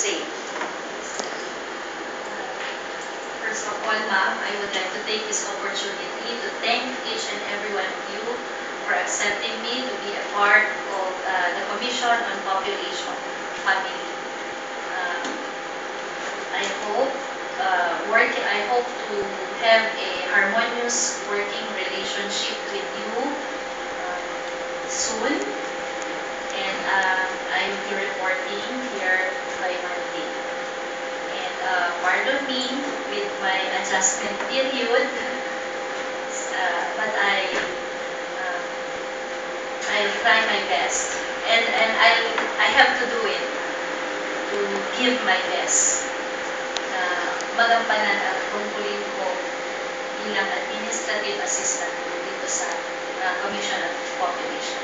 say. First of all, ma'am, I would like to take this opportunity to thank each and every one of you for accepting me to be a part of the Commission on Population Family. I hope I hope to have a harmonious working relationship with you soon, and I will be reporting here by Monday. And pardon me with my adjustment period, but I'll try my best, and I have to do it to give my best na magampanan ang tungkulin ko bilang administrative assistant dito sa Commission on Population.